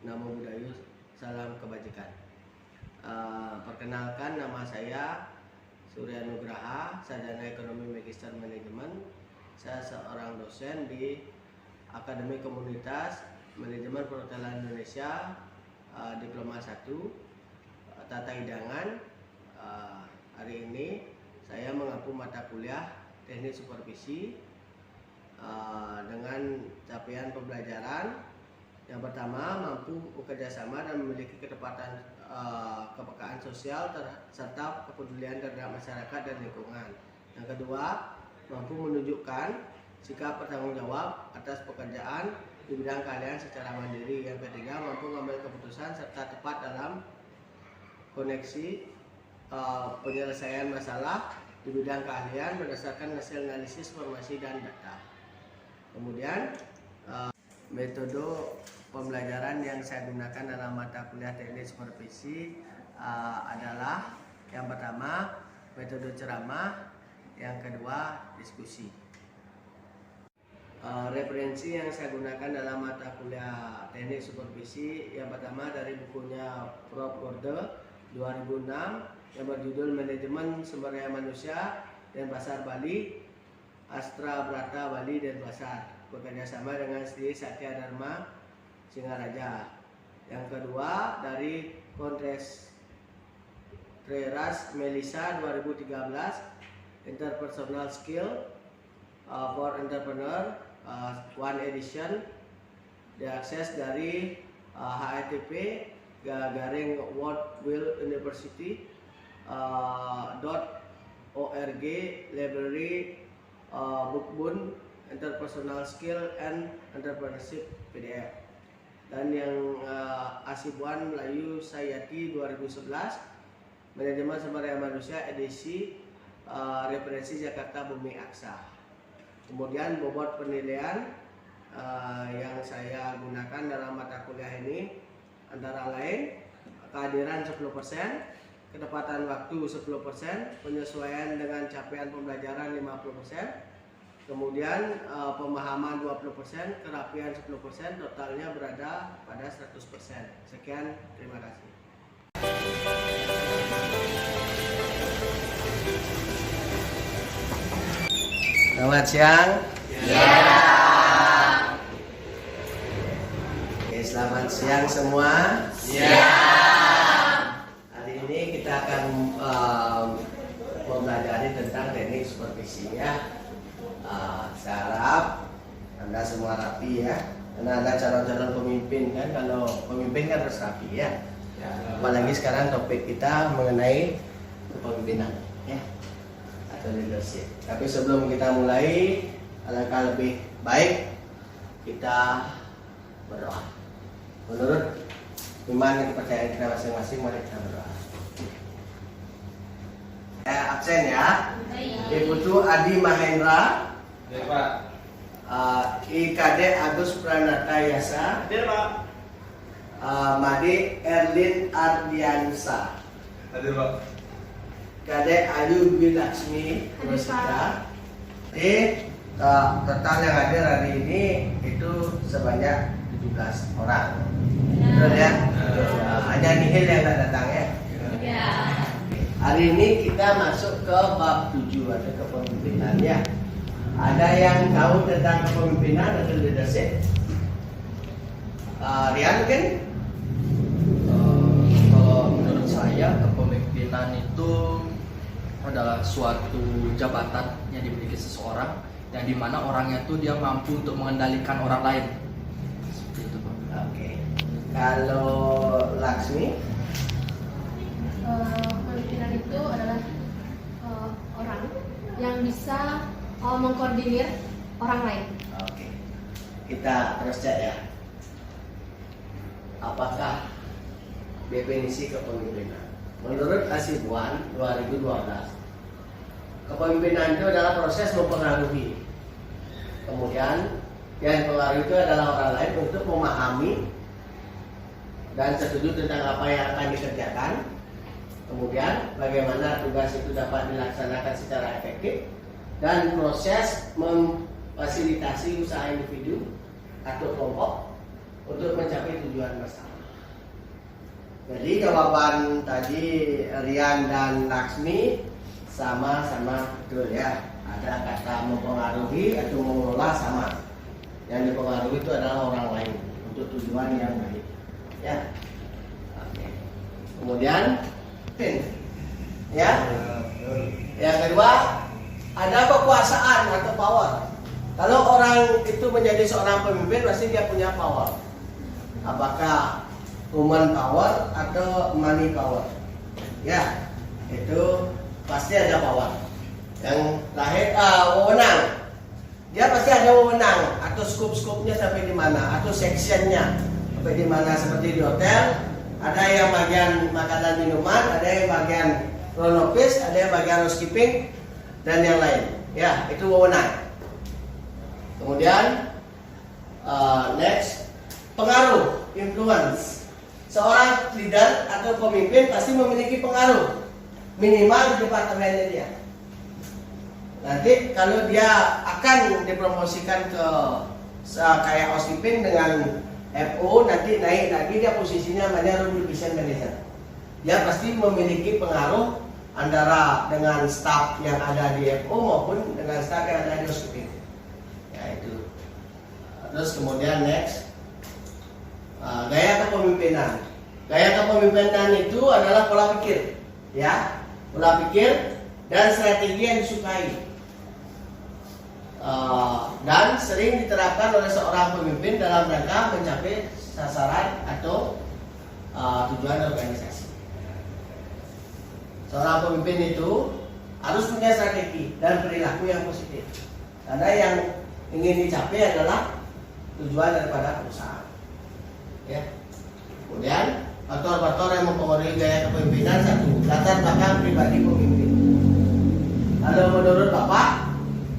Namo Buddhaya, salam kebajikan. Perkenalkan, nama saya Surya Nugraha, sarjana Ekonomi Magister Manajemen. Saya seorang dosen di Akademi Komunitas Manajemen Perhotelan Indonesia, Diploma 1, Tata Hidangan. Hari ini saya mengampu mata kuliah Teknik Supervisi dengan capaian pembelajaran yang pertama, mampu bekerja sama dan memiliki kepekaan sosial serta kepedulian terhadap masyarakat dan lingkungan. Yang kedua, mampu menunjukkan sikap bertanggung jawab atas pekerjaan di bidang keahlian secara mandiri. Yang ketiga, mampu mengambil keputusan serta tepat dalam koneksi penyelesaian masalah di bidang keahlian berdasarkan hasil analisis informasi dan data. Kemudian metode pembelajaran yang saya gunakan dalam mata kuliah Teknik Supervisi adalah yang pertama metode ceramah, yang kedua diskusi. Referensi yang saya gunakan dalam mata kuliah Teknik Supervisi yang pertama dari bukunya Prof. Gorde 2006 yang berjudul Manajemen Sumber Daya Manusia dan Pasar Bali, Astra Brata Bali dan Pasar, bekerja sama dengan Sri Satya Dharma Singaraja. Yang kedua dari Contreras Melissa 2013, Interpersonal Skill for Entrepreneur, One Edition, diakses dari http /World University .org library bookbound Interpersonal Skill and Entrepreneurship PDF. Dan yang Asibuan Melayu Sayati 2011, Manajemen Sumber Daya Manusia edisi referensi Jakarta Bumi Aksa. Kemudian bobot penilaian yang saya gunakan dalam mata kuliah ini antara lain kehadiran 10%, ketepatan waktu 10%, penyesuaian dengan capaian pembelajaran 50%, kemudian pemahaman 20%, kerapian 10%, totalnya berada pada 100%. Sekian, terima kasih. Selamat siang. Oke, selamat siang semua. Hari ini kita akan mempelajari tentang teknik supervisi ya. Saya harap Anda semua rapi ya, karena Anda calon-calon pemimpin kan. Kalau pemimpin kan harus rapi ya. Apalagi sekarang topik kita mengenai kepemimpinan ya, atau leadership. Tapi sebelum kita mulai, alangkah lebih baik kita berdoa. Menurut iman dan kepercayaan kita masing-masing, mari kita berdoa. Absen ya. Ibu Adi Mahendra. Hadir, Pak. IKD Agus Pranata Yasa. Hadir, Pak. Made Erlin Ardiansa. Hadir, Pak. Kade Ayu Bilaksmi Rusita. Total yang hadir hari ini itu sebanyak 17 orang. Betul ya? Hanya nihil yang nggak datang ya? Ya. Hari ini kita masuk ke bab 7, ada kepemimpinan ya. Ada yang tahu tentang kepemimpinan atau leadership? Rian mungkin? Kalau menurut saya kepemimpinan itu adalah suatu jabatan yang dimiliki seseorang yang dimana orangnya itu dia mampu untuk mengendalikan orang lain. Seperti itu, Pak. Oke. Kalau Laksmi? Kepemimpinan itu adalah orang yang bisa mengkoordinir orang lain. Oke. Kita terus cek ya. Apakah definisi kepemimpinan? Menurut Asibuan 2012, kepemimpinan itu adalah proses mempengaruhi. Kemudian yang pengaruh itu adalah orang lain untuk memahami dan setuju tentang apa yang akan dikerjakan. Kemudian bagaimana tugas itu dapat dilaksanakan secara efektif, dan proses memfasilitasi usaha individu atau kelompok untuk mencapai tujuan bersama. Jadi jawaban tadi Rian dan Laksmi sama-sama betul ya. Ada kata mempengaruhi atau mengelola sama. Yang dipengaruhi itu adalah orang lain untuk tujuan yang baik. Ya. Oke. Kemudian ya. Yang kedua, ada kekuasaan atau power. Kalau orang itu menjadi seorang pemimpin pasti dia punya power. Apakah human power atau money power? Ya, itu pasti ada power. Yang lahir wewenang, dia pasti ada wewenang atau skop-skopnya sampai di mana, atau sectionnya sampai di mana. Seperti di hotel, ada yang bagian makanan minuman, ada yang bagian front office, ada yang bagian housekeeping dan yang lain. Ya, itu wewenang. Kemudian next, pengaruh, influence. Seorang leader atau pemimpin pasti memiliki pengaruh minimal di departemennya dia. Nanti kalau dia akan dipromosikan ke kayak housekeeping dengan FO, nanti naik lagi dia posisinya namanya room division manager. Dia pasti memiliki pengaruh antara dengan staff yang ada di FO maupun dengan staff yang ada di housekeeping. Ya itu. Terus kemudian next, gaya kepemimpinan. Gaya kepemimpinan itu adalah pola pikir, ya, pola pikir dan strategi yang disukai, dan sering diterapkan oleh seorang pemimpin dalam rangka mencapai sasaran atau tujuan organisasi. Seorang pemimpin itu harus punya strategi dan perilaku yang positif, karena yang ingin dicapai adalah tujuan daripada perusahaan. Ya. Kemudian faktor-faktor yang mempengaruhi gaya kepemimpinan. Satu, latar belakang pribadi pemimpin. Kalau menurut Bapak,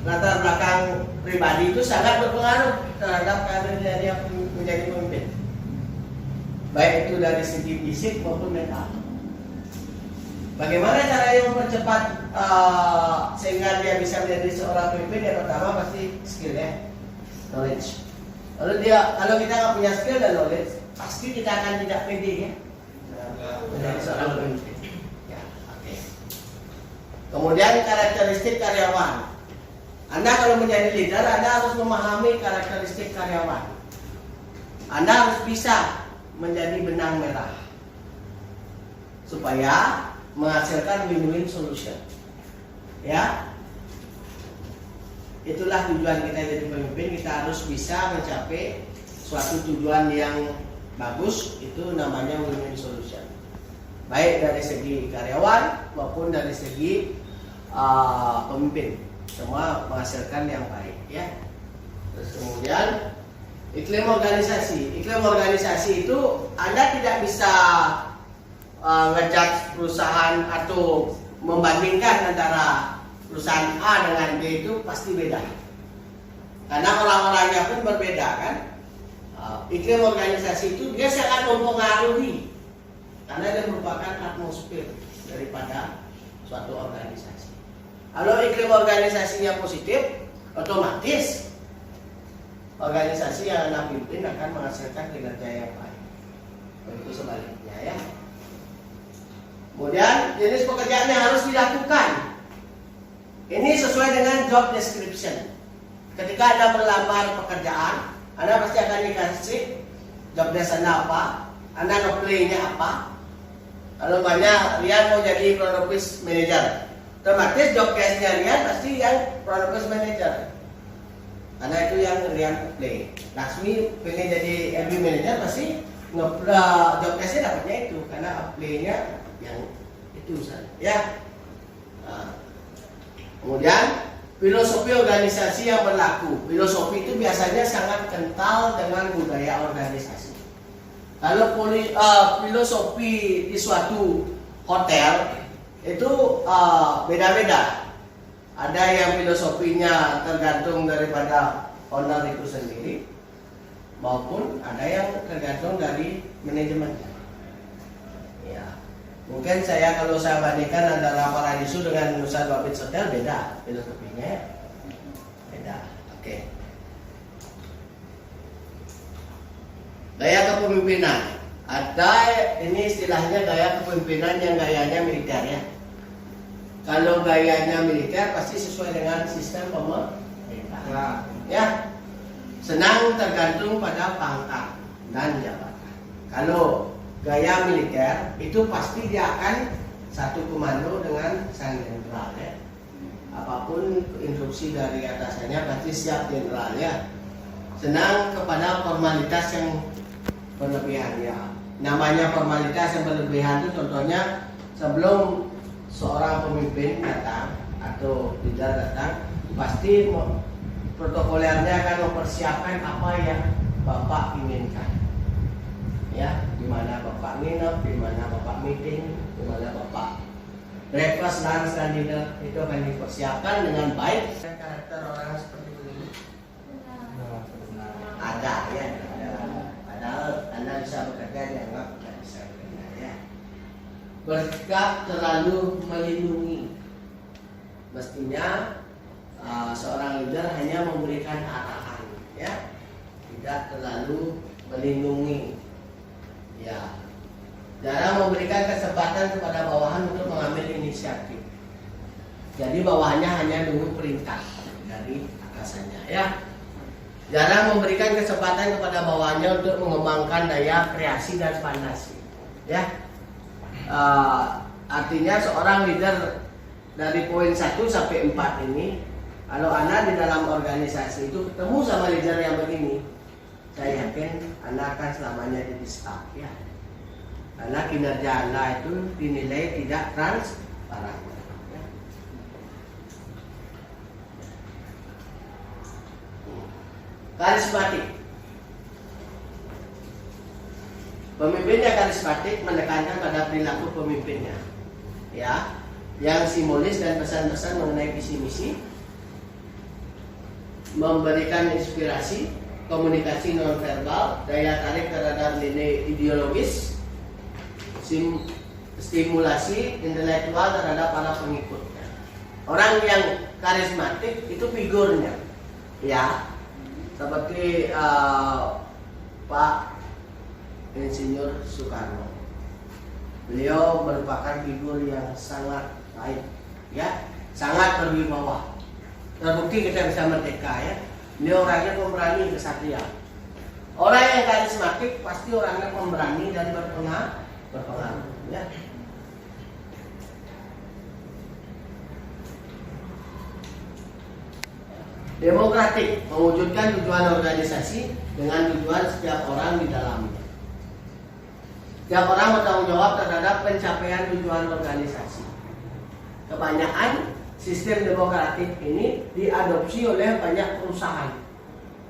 latar belakang pribadi itu sangat berpengaruh terhadap karirnya dia menjadi pemimpin, baik itu dari segi fisik maupun mental. Bagaimana caranya mempercepat sehingga dia bisa menjadi seorang pemimpin? Yang pertama pasti skill, ya, knowledge. Kalau kita nggak punya skill dan knowledge, pasti kita akan tidak pede, ya, menjadi seorang pemimpin. Ya, oke. Kemudian karakteristik karyawan. Anda kalau menjadi leader, Anda harus memahami karakteristik karyawan. Anda harus bisa menjadi benang merah supaya menghasilkan win-win solution. Ya, itulah tujuan kita jadi pemimpin. Kita harus bisa mencapai suatu tujuan yang bagus, itu namanya win-win solution. Baik dari segi karyawan maupun dari segi pemimpin, semua menghasilkan yang baik, ya. Terus kemudian iklim organisasi. Iklim organisasi itu Anda tidak bisa ngejudge perusahaan atau membandingkan antara perusahaan A dengan B, itu pasti beda. Karena orang-orangnya pun berbeda, kan. Iklim organisasi itu dia sangat mempengaruhi, karena dia merupakan atmosfer daripada suatu organisasi. Kalau iklim organisasinya positif, otomatis organisasi yang Anda pimpin akan menghasilkan kinerja yang baik. Begitu sebaliknya, ya. Kemudian jenis pekerjaan yang harus dilakukan. Ini sesuai dengan job description. Ketika Anda melamar pekerjaan, Anda pasti akan dikasih job desk Anda apa, Anda nge-play-nya apa. Kalau banyak Rian mau jadi front office manager, otomatis job desk-nya Rian pasti yang front office manager, karena itu yang Rian play. Laksmi pengen jadi LB manager, pasti job desk-nya dapatnya itu, karena play-nya yang itu saja, ya. Kemudian filosofi organisasi yang berlaku. Filosofi itu biasanya sangat kental dengan budaya organisasi. Kalau filosofi di suatu hotel itu beda-beda. Ada yang filosofinya tergantung daripada owner itu sendiri, maupun ada yang tergantung dari manajemennya. Ya. Mungkin kalau saya bandingkan antara Paradiso dengan Nusa Dua Beach Hotel, beda filosofinya, beda. Oke. Gaya kepemimpinan. Ada ini istilahnya gaya kepemimpinan yang gayanya militer ya. Kalau gayanya militer pasti sesuai dengan sistem pemerintah. Ya. Senang tergantung pada pangkat dan jabatan. Kalau gaya militer itu pasti dia akan satu komando dengan sang jenderal ya. Apapun instruksi dari atasannya pasti siap jenderal ya. Senang kepada formalitas yang berlebihan ya. Namanya formalitas yang berlebihan itu contohnya sebelum seorang pemimpin datang atau leader datang pasti protokolernya akan mempersiapkan apa yang Bapak inginkan. Ya, di mana Bapak nginep, di mana Bapak meeting, di mana Bapak breakfast, lunch, dan dinner itu akan dipersiapkan dengan baik. Karakter orang seperti ini ada ya, padahal Anda bisa bekerja dianggap tidak bisa bekerja ya. Bersikap terlalu melindungi. Mestinya seorang leader hanya memberikan arahan ya, tidak terlalu melindungi ya. Jarang memberikan kesempatan kepada bawahan untuk mengambil inisiatif. Jadi bawahannya hanya nunggu perintah dari atasannya ya. Jarang memberikan kesempatan kepada bawahannya untuk mengembangkan daya kreasi dan fantasi ya. Artinya seorang leader dari poin 1 sampai 4 ini, kalau Anda di dalam organisasi itu ketemu sama leader yang begini, saya yakin Anda akan selamanya jadi staff ya. Karena kinerja Anda itu dinilai tidak transparan. Ya. Karismatik. Pemimpin yang karismatik menekankan pada perilaku pemimpinnya, ya, yang simbolis dan pesan-pesan mengenai visi misi, memberikan inspirasi, komunikasi nonverbal, daya tarik terhadap nilai ideologis, stimulasi intelektual terhadap para pengikutnya. Orang yang karismatik itu figurnya, ya, seperti Pak Insinyur Soekarno. Beliau merupakan figur yang sangat baik, ya, sangat berwibawa. Terbukti kita bisa merdeka ya. Beliau orangnya pemberani, kesatria. Orang yang karismatik pasti orangnya pemberani dan berpengaruh. Ya. Demokratik, mewujudkan tujuan organisasi dengan tujuan setiap orang di dalamnya. Setiap orang bertanggung jawab terhadap pencapaian tujuan organisasi. Kebanyakan sistem demokratik ini diadopsi oleh banyak perusahaan,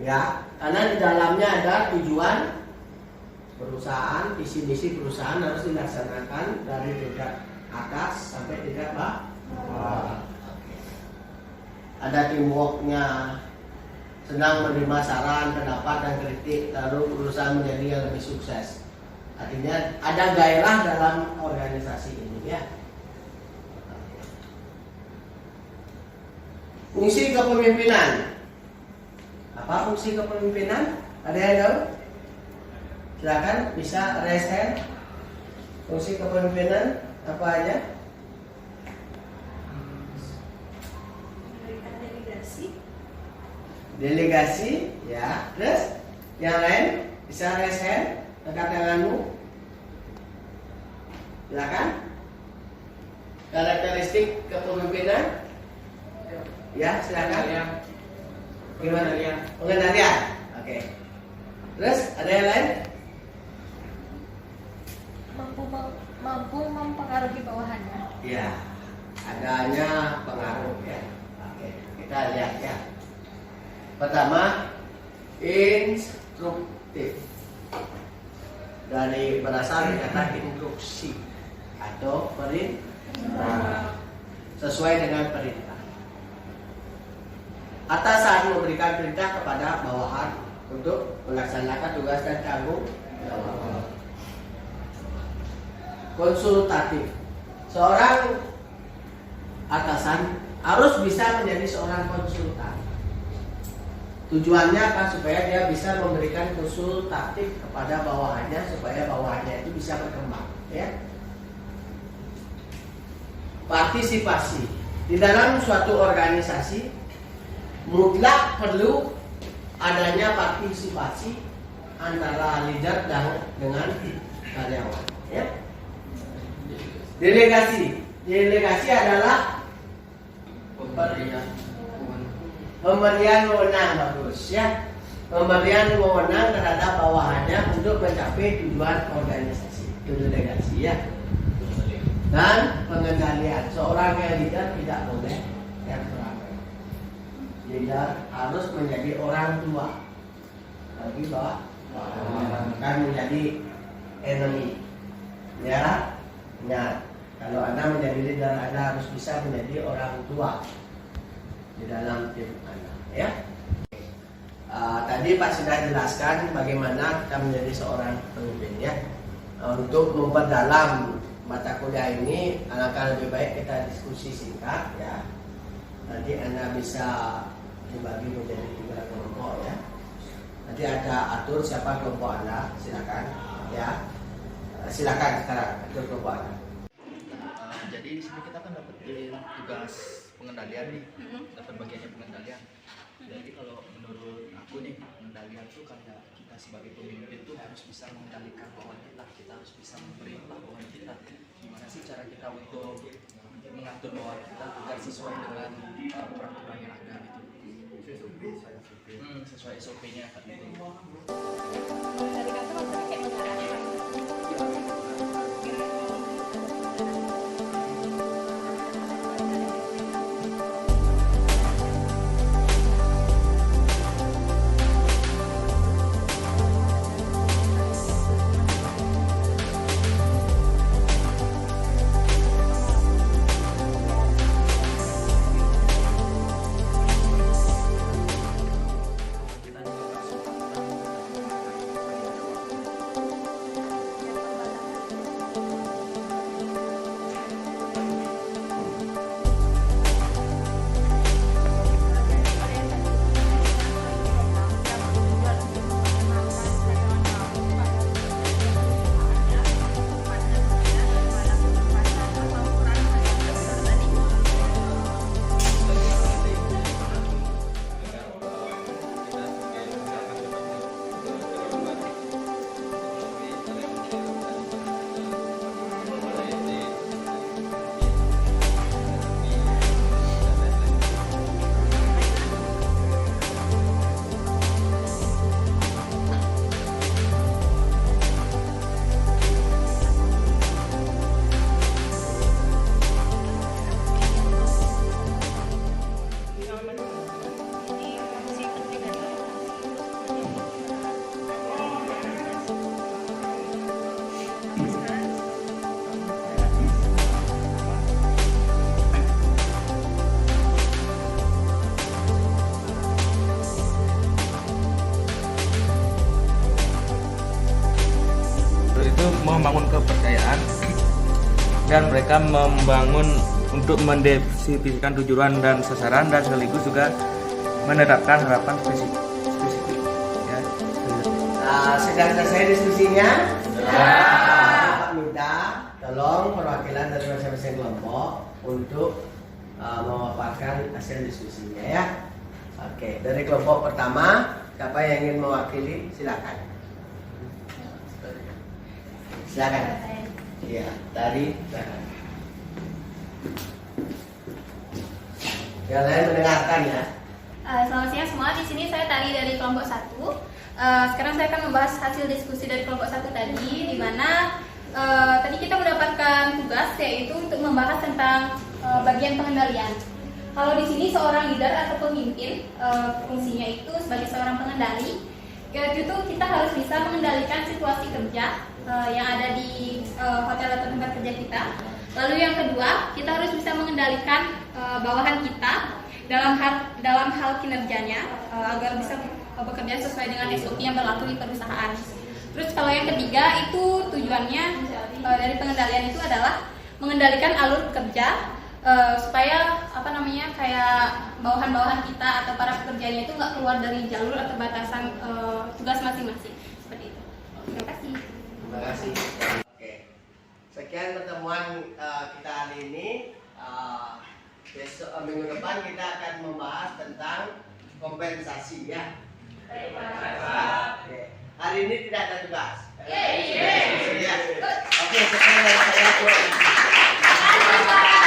ya, karena di dalamnya ada tujuan perusahaan, visi misi perusahaan harus dilaksanakan dari tingkat atas sampai tingkat bawah. Ada teamworknya, senang menerima saran, pendapat dan kritik, lalu perusahaan menjadi yang lebih sukses. Artinya ada gairah dalam organisasi ini, ya. Fungsi kepemimpinan. Apa fungsi kepemimpinan? Ada yang tahu? Silakan bisa raise hand. Fungsi kepemimpinan apa aja? Memberikan delegasi. Delegasi, ya. Terus yang lain bisa raise hand, angkat tanganmu. Silakan. Karakteristik kepemimpinan. Ya, silakan. Gimana? Pengendalian. Oke. Terus ada yang lain? Mampu mempengaruhi bawahannya. Ya, adanya pengaruh ya. Oke, kita lihat ya. Pertama, instruktif. Dari berasal dari kata instruksi atau perintah. Sesuai dengan perintah. Atasan memberikan perintah kepada bawahan untuk melaksanakan tugas dan tanggung jawab. Konsultatif. Seorang atasan harus bisa menjadi seorang konsultan. Tujuannya apa? Supaya dia bisa memberikan konsultatif kepada bawahannya supaya bawahannya itu bisa berkembang, ya. Partisipasi di dalam suatu organisasi mutlak perlu adanya partisipasi antara leader dan dengan karyawan, ya. Delegasi adalah pemberian wewenang, bagus, ya. Pemberian wewenang terhadap bawahannya untuk mencapai tujuan organisasi, itu delegasi, ya. Dan pengendalian, seorang yang leader tidak boleh yang terakhir. Leader harus menjadi orang tua bagi bawahan, kan menjadi enemy, ya. Nah, kalau Anda menjadi leader, Anda harus bisa menjadi orang tua di dalam tim Anda, ya. Tadi Pak sudah jelaskan bagaimana kita menjadi seorang pemimpin, ya. Untuk memperdalam mata kuliah ini, alangkah lebih baik kita diskusi singkat, ya. Nanti Anda bisa dibagi menjadi 3 kelompok, ya. Nanti ada atur siapa kelompok Anda, silakan, ya. Silakan sekarang atur kelompok Anda. Jadi di sini kita kan dapetin tugas pengendalian nih, dapat bagiannya pengendalian. Jadi kalau menurut aku nih, pengendalian tuh kayak kita sebagai pemimpin tuh harus bisa mengendalikan bawahan kita harus bisa memerintah bawahan kita. Gimana sih cara kita untuk mengatur bawahan kita agar sesuai dengan peraturan yang ada gitu. Sesuai SOP-nya kan gitu. Membangun kepercayaan dan mereka membangun untuk mendefinisikan tujuan dan sasaran dan sekaligus juga menetapkan harapan spesifik, ya. Sedang selesai diskusinya, Pak minta tolong perwakilan dari masing-masing kelompok untuk memaparkan hasil diskusinya, ya. Oke, dari kelompok pertama siapa yang ingin mewakili, silakan. Silakan. Iya, dari silakan. Yang lain mendengarkan, ya. Selamat siang semua. Di sini saya Tari dari kelompok 1. Sekarang saya akan membahas hasil diskusi dari kelompok 1 tadi, di mana tadi kita mendapatkan tugas yaitu untuk membahas tentang bagian pengendalian. Kalau di sini seorang leader atau pemimpin, fungsinya itu sebagai seorang pengendali. Yaitu kita harus bisa mengendalikan situasi kerja yang ada di hotel atau tempat kerja kita. Lalu yang kedua, kita harus bisa mengendalikan bawahan kita dalam hal kinerjanya agar bisa bekerja sesuai dengan SOP yang berlaku di perusahaan. Terus kalau yang ketiga itu tujuannya dari pengendalian itu adalah mengendalikan alur kerja supaya apa namanya kayak bawahan-bawahan kita atau para pekerjanya itu nggak keluar dari jalur atau batasan tugas masing-masing seperti itu. Terima kasih. Terima kasih. Oke. Sekian pertemuan kita hari ini. Besok minggu depan kita akan membahas tentang kompensasi ya. Oke. Hari ini tidak ada tugas. Oke, sekian dari saya.